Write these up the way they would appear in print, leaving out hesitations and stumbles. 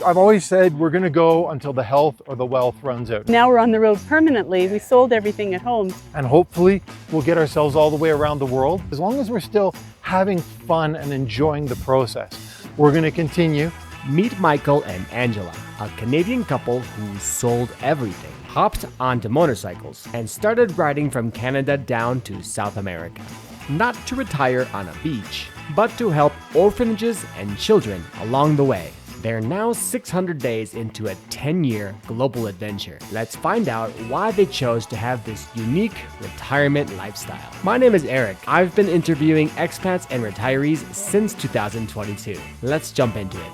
I've always said we're going to go until the health or the wealth runs out. Now we're on the road permanently. We sold everything at home. And hopefully we'll get ourselves all the way around the world. As long as we're still having fun and enjoying the process, we're going to continue. Meet Michael and Angela, a Canadian couple who sold everything, hopped onto motorcycles, and started riding from Canada down to South America. Not to retire on a beach, but to help orphanages and children along the way. They're now 600 days into a 10-year global adventure. Let's find out why they chose to have this unique retirement lifestyle. My name is Eric. I've been interviewing expats and retirees since 2022. Let's jump into it.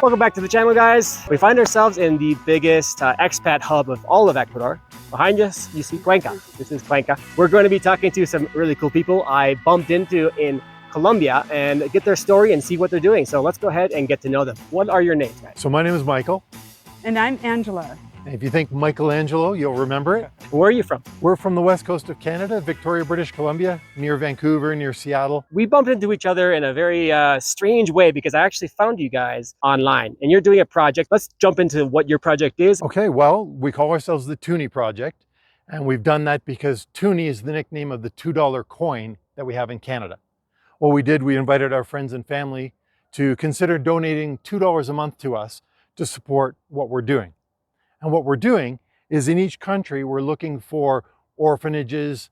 Welcome back to the channel, guys. We find ourselves in the biggest expat hub of all of Ecuador. Behind us, you see Cuenca. This is Cuenca. We're going to be talking to some really cool people I bumped into in Colombia and get their story and see what they're doing. So let's go ahead and get to know them. What are your names, guys? So my name is Michael. And I'm Angela. And if you think Michelangelo, you'll remember it. Where are you from? We're from the west coast of Canada, Victoria, British Columbia, near Vancouver, near Seattle. We bumped into each other in a very strange way because I actually found you guys online and you're doing a project. Let's jump into what your project is. Okay, well, we call ourselves the Toonie Project. And we've done that because Toonie is the nickname of the $2 coin that we have in Canada. What we did, we invited our friends and family to consider donating $2 a month to us to support what we're doing. And what we're doing is in each country, we're looking for orphanages,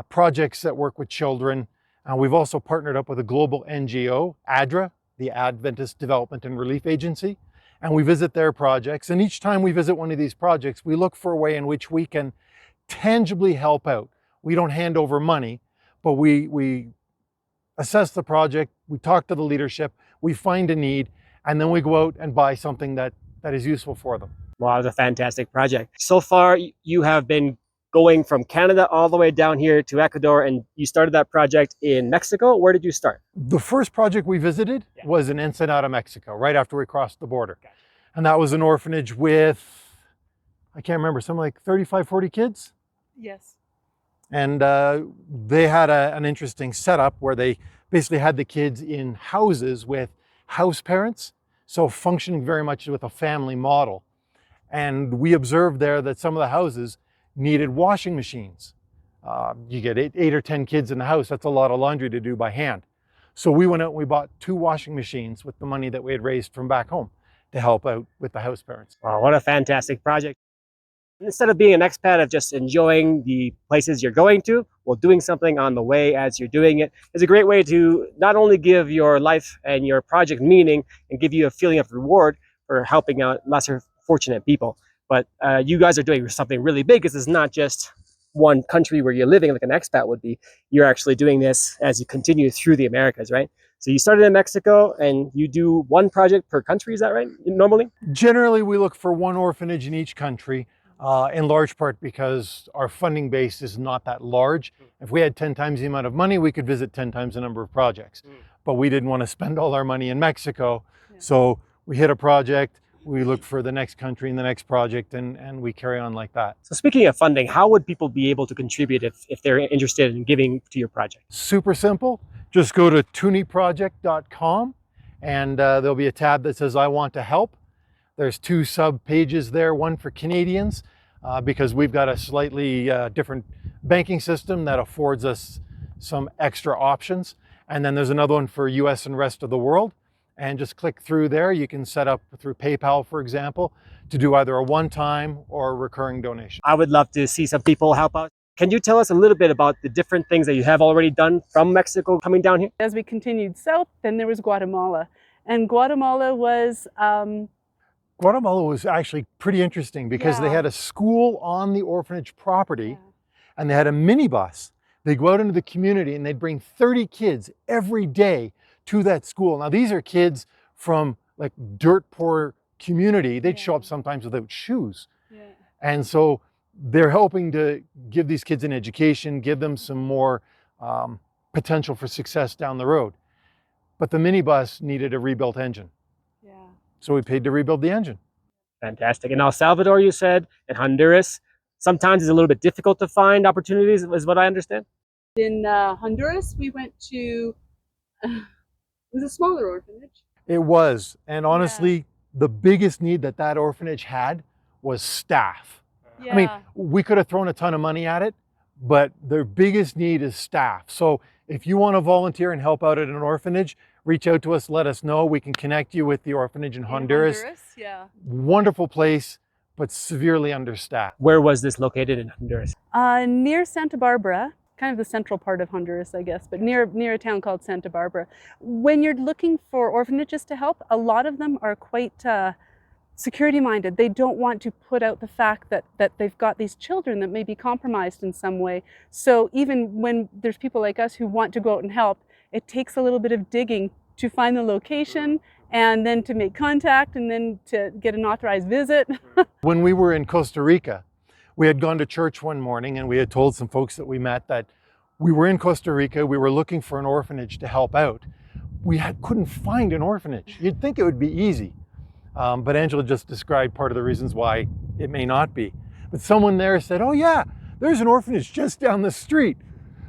projects that work with children. We've also partnered up with a global NGO, ADRA, the Adventist Development and Relief Agency. And we visit their projects. And each time we visit one of these projects, we look for a way in which we can tangibly help out. We don't hand over money, but we assess the project, we talk to the leadership, we find a need, and then we go out and buy something that is useful for them. Wow, it's a fantastic project. So far, you have been going from Canada all the way down here to Ecuador, and you started that project in Mexico. Where did you start? The first project we visited was in Ensenada, Mexico, right after we crossed the border. Okay. And that was an orphanage with, I can't remember, something like 35, 40 kids? Yes. And they had an interesting setup where they basically had the kids in houses with house parents, so functioning very much with a family model. And we observed there that some of the houses needed washing machines. You get eight or 10 kids in the house, that's a lot of laundry to do by hand. So we went out and we bought 2 washing machines with the money that we had raised from back home to help out with the house parents. Wow, what a fantastic project. Instead of being an expat of just enjoying the places you're going to, well, doing something on the way as you're doing it is a great way to not only give your life and your project meaning and give you a feeling of reward for helping out lesser fortunate people, but you guys are doing something really big because it's not just one country where you're living like an expat would be. You're actually doing this as you continue through the Americas, right? So you started in Mexico and you do one project per country, is that right, normally? Generally, we look for 1 orphanage in each country. In large part because our funding base is not that large. If we had 10 times the amount of money, we could visit 10 times the number of projects. But we didn't want to spend all our money in Mexico. So we hit a project, we look for the next country and the next project, and we carry on like that. So speaking of funding, how would people be able to contribute if they're interested in giving to your project? Super simple. Just go to toonieproject.com and there'll be a tab that says I want to help. There's 2 sub pages there, one for Canadians, because we've got a slightly different banking system that affords us some extra options. And then there's another one for US and rest of the world. And just click through there. You can set up through PayPal, for example, to do either a one-time or a recurring donation. I would love to see some people help out. Can you tell us a little bit about the different things that you have already done from Mexico coming down here? As we continued south, then there was Guatemala. And Guatemala was actually pretty interesting because they had a school on the orphanage property and they had a minibus. They'd go out into the community and they'd bring 30 kids every day to that school. Now these are kids from like dirt poor community. They'd show up sometimes without shoes. And so they're hoping to give these kids an education, give them some more potential for success down the road. But the minibus needed a rebuilt engine. So we paid to rebuild the engine. Fantastic. In El Salvador, you said, and Honduras, sometimes it's a little bit difficult to find opportunities, is what I understand. in Honduras. We went to It was a smaller orphanage. It was. And Yeah. honestly, the biggest need that that orphanage had was staff. I mean, Yeah. we could have thrown a ton of money at it, but their biggest need is staff. So if you want to volunteer and help out at an orphanage, reach out to us, let us know. We can connect you with the orphanage in Honduras. Yeah. Wonderful place, but severely understaffed. Where was this located in Honduras? Near Santa Barbara, kind of the central part of Honduras, I guess, but near a town called Santa Barbara. When you're looking for orphanages to help, a lot of them are quite security minded. They don't want to put out the fact that they've got these children that may be compromised in some way. So even when there's people like us who want to go out and help, it takes a little bit of digging to find the location and then to make contact and then to get an authorized visit. When we were in Costa Rica, we had gone to church one morning and we had told some folks that we met that we were in Costa Rica, we were looking for an orphanage to help out. Couldn't find an orphanage. You'd think it would be easy. But Angela just described part of the reasons why it may not be. But someone there said, oh yeah, there's an orphanage just down the street.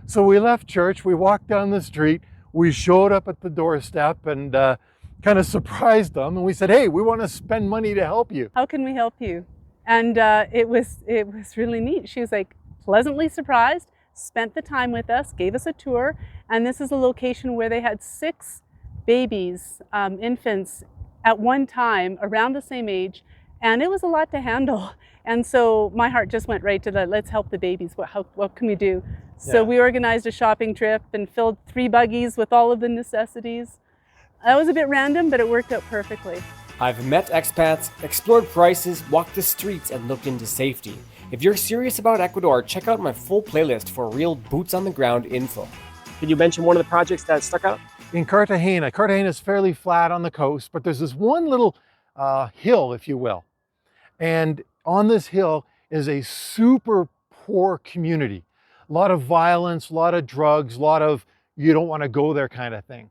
So we left church, we walked down the street, we showed up at the doorstep and kind of surprised them. And we said, hey, we want to spend money to help you. How can we help you? And it was really neat. She was like pleasantly surprised, spent the time with us, gave us a tour. And this is a location where they had 6 babies, infants, at one time around the same age, and it was a lot to handle. And so my heart just went right to the let's help the babies. What can we do? So we organized a shopping trip and filled 3 buggies with all of the necessities. That was a bit random, but it worked out perfectly. I've met expats, explored prices, walked the streets, and looked into safety. If you're serious about Ecuador, check out my full playlist for real boots on the ground info. Can you mention one of the projects that stuck out? In Cartagena is fairly flat on the coast, but there's this one little hill, if you will. And on this hill is a super poor community. A lot of violence, a lot of drugs, a lot of you don't want to go there kind of thing.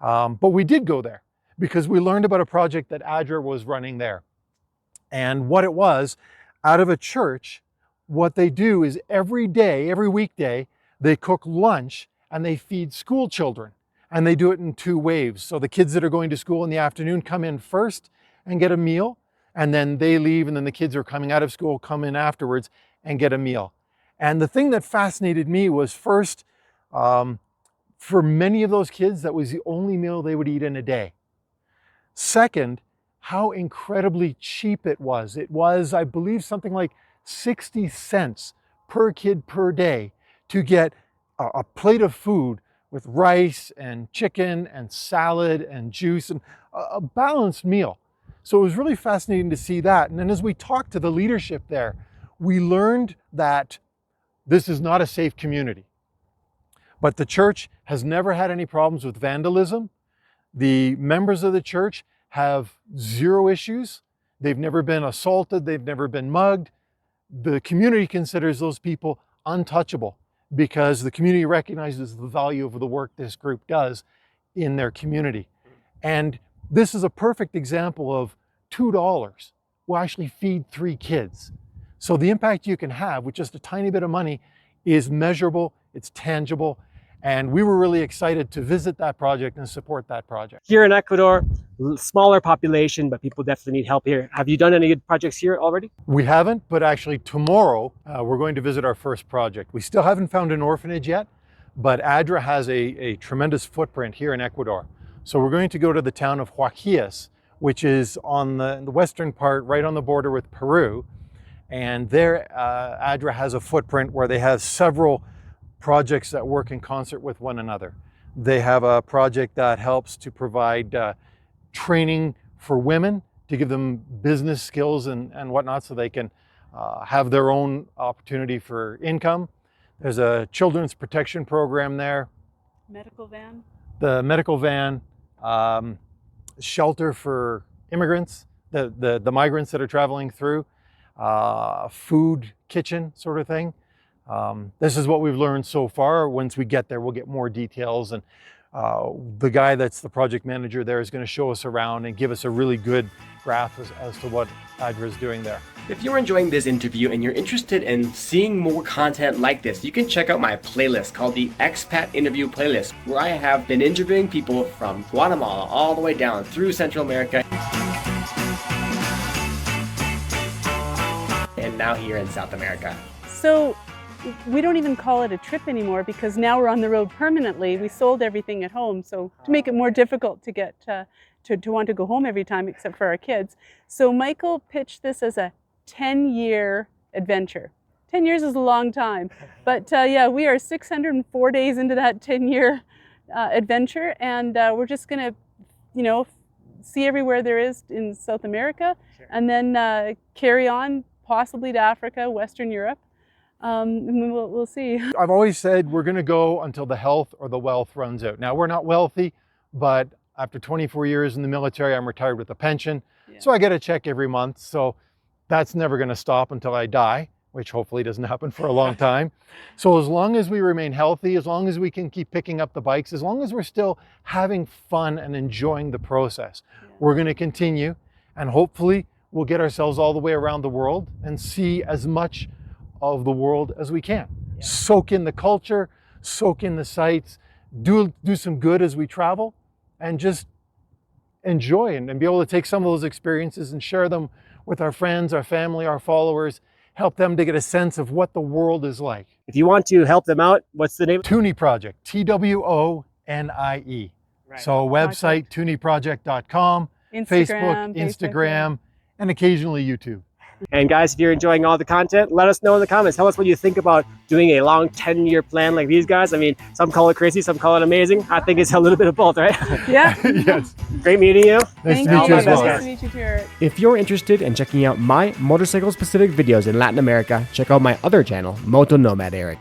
But we did go there because we learned about a project that ADRA was running there. And what it was, out of a church, what they do is every day, every weekday, they cook lunch and they feed school children. And they do it in 2 waves. So the kids that are going to school in the afternoon come in first and get a meal, and then they leave, and then the kids who are coming out of school come in afterwards and get a meal. And the thing that fascinated me was first, for many of those kids, that was the only meal they would eat in a day. Second, how incredibly cheap it was. It was, I believe, something like 60 cents per kid per day to get a plate of food with rice and chicken and salad and juice and a balanced meal. So it was really fascinating to see that. And then as we talked to the leadership there, we learned that this is not a safe community. But the church has never had any problems with vandalism. The members of the church have 0 issues. They've never been assaulted. They've never been mugged. The community considers those people untouchable, because the community recognizes the value of the work this group does in their community. And this is a perfect example of $2 will actually feed 3 kids. So the impact you can have with just a tiny bit of money is measurable, it's tangible, and we were really excited to visit that project and support that project. Here in Ecuador, smaller population, but people definitely need help here. Have you done any good projects here already? We haven't, but actually tomorrow we're going to visit our first project. We still haven't found an orphanage yet, but ADRA has a tremendous footprint here in Ecuador. So we're going to go to the town of Huaquillas, which is on the western part, right on the border with Peru. And there, ADRA has a footprint where they have several projects that work in concert with one another. They have a project that helps to provide training for women to give them business skills and whatnot so they can have their own opportunity for income. There's a children's protection program there. Medical van. The medical van, shelter for immigrants, the migrants that are traveling through, food kitchen sort of thing. This is what we've learned so far. Once we get there, we'll get more details. And The guy that's the project manager there is going to show us around and give us a really good grasp as to what ADRA is doing there. If you're enjoying this interview and you're interested in seeing more content like this, you can check out my playlist called the Expat Interview Playlist, where I have been interviewing people from Guatemala all the way down through Central America and now here in South America. So we don't even call it a trip anymore because now we're on the road permanently. We sold everything at home, so to make it more difficult to get to want to go home every time except for our kids. So Michael pitched this as a 10-year adventure. 10 years is a long time, but yeah, we are 604 days into that 10-year adventure, and we're just gonna, see everywhere there is in South America, and then carry on possibly to Africa, Western Europe. And we'll see. I've always said we're going to go until the health or the wealth runs out. Now, we're not wealthy, but after 24 years in the military, I'm retired with a pension. Yeah. So I get a check every month. So that's never going to stop until I die, which hopefully doesn't happen for a long time. So as long as we remain healthy, as long as we can keep picking up the bikes, as long as we're still having fun and enjoying the process, we're going to continue. And hopefully we'll get ourselves all the way around the world and see as much of the world as we can. Yeah. Soak in the culture, soak in the sights, do some good as we travel, and just enjoy and be able to take some of those experiences and share them with our friends, our family, our followers, help them to get a sense of what the world is like. If you want to help them out, what's the name? Toonie Project, TWONIE. Right. So website, ToonieProject.com, Facebook, Instagram, and occasionally YouTube. And guys, if you're enjoying all the content, let us know in the comments. Tell us what you think about doing a long 10-year plan like these guys. I mean, some call it crazy, some call it amazing. I think it's a little bit of both, right? Yeah. Yes. Great meeting you. Nice to meet you as well. Nice to meet you too, Eric. If you're interested in checking out my motorcycle-specific videos in Latin America, check out my other channel, Moto Nomad Eric.